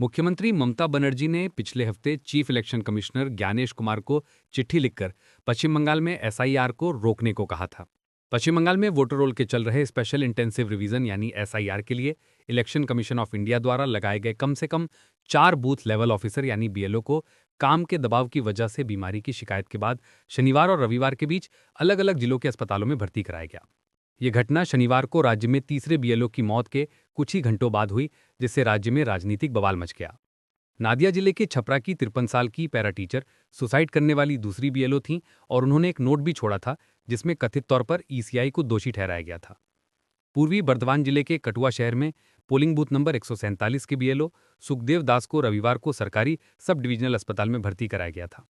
मुख्यमंत्री ममता बनर्जी ने पिछले हफ्ते chief election commissioner Gyanesh Kumar को चिट्ठी लिखकर पश्चिम बंगाल में एसआईआर को रोकने को कहा था। पश्चिम बंगाल में वोटर रोल के चल रहे स्पेशल इंटेंसिव रिवीजन यानी एसआईआर के लिए इलेक्शन कमीशन ऑफ इंडिया द्वारा लगाए गए कम से कम 4 बूथ लेवल ऑफिसर यानी बीएलओ को काम के दबाव की वजह से बीमारी की शिकायत के बाद शनिवार और रविवार के बीच अलग अलग जिलों के अस्पतालों में भर्ती कराया गया। ये घटना शनिवार को राज्य में तीसरे बीएलओ की मौत के कुछ ही घंटों बाद हुई, जिससे राज्य में राजनीतिक बवाल मच गया। नादिया जिले के छपरा की 53 साल की पैरा टीचर सुसाइड करने वाली दूसरी बीएलओ थीं और उन्होंने एक नोट भी छोड़ा था जिसमें कथित तौर पर ईसीआई को दोषी ठहराया गया था। पूर्वी बर्धमान जिले के कटुआ शहर में पोलिंग बूथ नंबर 147 के बीएलओ सुखदेव दास को रविवार को सरकारी सब डिविजनल अस्पताल में भर्ती कराया गया था।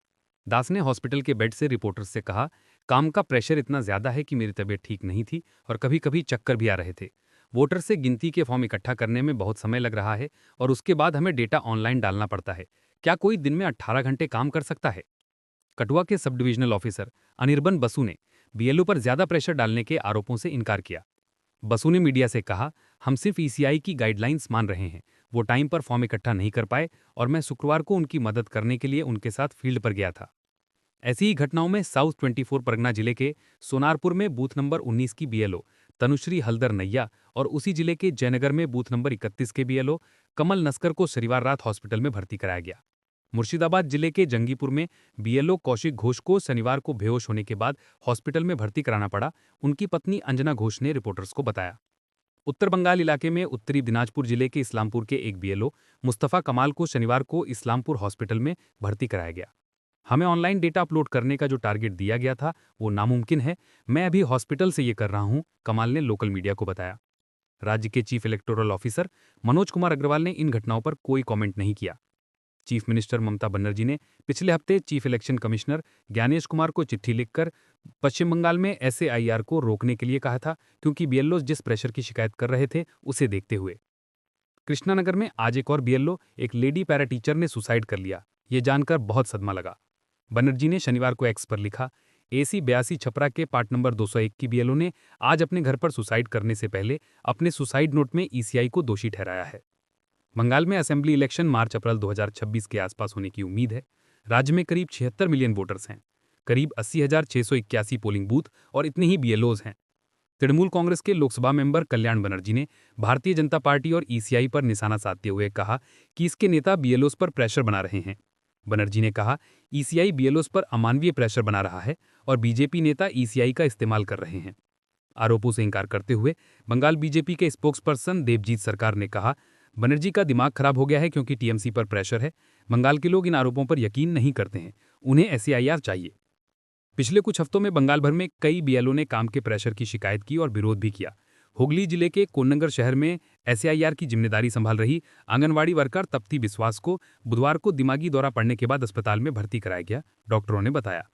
दास ने हॉस्पिटल के बेड से रिपोर्टर्स से कहा, काम का प्रेशर इतना ज्यादा है कि मेरी तबीयत ठीक नहीं थी और कभी कभी चक्कर भी आ रहे थे। वोटर से गिनती के फॉर्म इकट्ठा करने में बहुत समय लग रहा है और उसके बाद हमें डेटा ऑनलाइन डालना पड़ता है। क्या कोई दिन में 18 घंटे काम कर सकता है? कटुआ के sub divisional officer Anirban Basu ने बीएलओ पर ज्यादा प्रेशर डालने के आरोपों से इनकार किया। बसु ने मीडिया से कहा, हम सिर्फ ईसीआई की गाइडलाइंस मान रहे हैं। वो टाइम पर फॉर्म इकट्ठा नहीं कर पाए और मैं शुक्रवार को उनकी मदद करने के लिए उनके साथ फील्ड पर गया था। ऐसी ही घटनाओं में साउथ 24 परगना जिले के सोनारपुर में बूथ नंबर 19 की बीएलओ तनुश्री हल्दर नैया और उसी जिले के जयनगर में बूथ नंबर 31 के बीएलओ कमल नस्कर को शनिवार रात हॉस्पिटल में भर्ती कराया गया। मुर्शिदाबाद जिले के जंगीपुर में बीएलओ कौशिक घोष को शनिवार को बेहोश होने के बाद हॉस्पिटल में भर्ती कराना पड़ा, उनकी पत्नी अंजना घोष ने रिपोर्टर्स को बताया। उत्तर बंगाल इलाके में उत्तरी दिनाजपुर जिले के इस्लामपुर के एक बीएलओ मुस्तफा कमाल को शनिवार को इस्लामपुर हॉस्पिटल में भर्ती कराया गया। हमें ऑनलाइन डेटा अपलोड करने का जो टारगेट दिया गया था वो नामुमकिन है। मैं अभी हॉस्पिटल से ये कर रहा हूं, कमाल ने लोकल मीडिया को बताया। राज्य के chief electoral officer Manoj Kumar Agarwal ने इन घटनाओं पर कोई कमेंट नहीं किया। चीफ मिनिस्टर ममता बनर्जी ने पिछले हफ्ते chief election commissioner Gyanesh Kumar को चिट्ठी लिखकर पश्चिम बंगाल में एसआईआर को रोकने के लिए कहा था, क्योंकि बीएलओ जिस प्रेशर की शिकायत कर रहे थे उसे देखते हुए। कृष्णानगर में आज एक और बीएलओ एक लेडी पैरा टीचर ने सुसाइड कर लिया। ये जानकर बहुत सदमा लगा। बनर्जी ने शनिवार को एक्स पर लिखा, एसी 82 छपरा के पार्ट नंबर 201 की बीएलओ ने आज अपने घर पर सुसाइड करने से पहले अपने सुसाइड नोट में ईसीआई को दोषी ठहराया है। बंगाल में असेंबली इलेक्शन मार्च-अप्रैल 2026 के आसपास होने की उम्मीद है। राज्य में करीब 76 मिलियन वोटर्स हैं, करीब 80,681 पोलिंग बूथ और इतने ही बीएलओज हैं। तृणमूल कांग्रेस के लोकसभा मेंबर कल्याण बनर्जी ने भारतीय जनता पार्टी और ईसीआई पर निशाना साधते हुए कहा कि इसके नेता बीएलओज पर प्रेशर बना रहे हैं। बनर्जी ने कहा, ईसीआई बीएलओज पर अमानवीय प्रेशर बना रहा है और बीजेपी नेता ईसीआई का इस्तेमाल कर रहे हैं। आरोपों से इंकार करते हुए बंगाल बीजेपी के स्पोक्सपर्सन देवजीत सरकार ने कहा, बनर्जी का दिमाग खराब हो गया है क्योंकि टीएमसी पर प्रेशर है। बंगाल के लोग इन आरोपों पर यकीन नहीं करते हैं, उन्हें एसआईआर चाहिए। पिछले कुछ हफ्तों में बंगाल भर में कई बीएलओ ने काम के प्रेशर की शिकायत की और विरोध भी किया। हुगली जिले के कोन्नगर शहर में एसआईआर की जिम्मेदारी संभाल रही आंगनवाड़ी वर्कर तप्ती बिस्वास को बुधवार को दिमागी दौरा पड़ने के बाद अस्पताल में भर्ती कराया गया, डॉक्टरों ने बताया।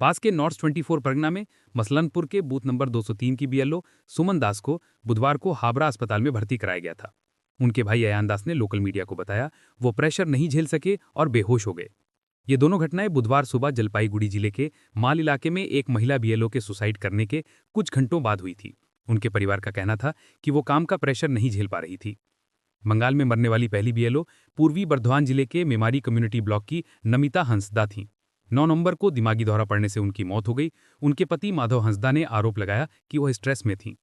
पास के नॉर्थ 24 परगना में मसलनपुर के बूथ नंबर 203 की बीएलओ सुमन दास को बुधवार को हावड़ा अस्पताल में भर्ती कराया गया था। उनके भाई अयान दास ने लोकल मीडिया को बताया, वो प्रेशर नहीं झेल सके और बेहोश हो गए। ये दोनों घटनाएं बुधवार सुबह जलपाईगुड़ी जिले के माल इलाके में एक महिला बीएलओ के सुसाइड करने के कुछ घंटों बाद हुई थी। उनके परिवार का कहना था कि वो काम का प्रेशर नहीं झेल पा रही थी। बंगाल में मरने वाली पहली बीएलओ पूर्वी बर्धमान जिले के मेमारी कम्युनिटी ब्लॉक की नमिता हंसदा थीं। 9 नवंबर को दिमागी दौरा पड़ने से उनकी मौत हो गई। उनके पति माधव हंसदा ने आरोप लगाया कि वह स्ट्रेस में थीं।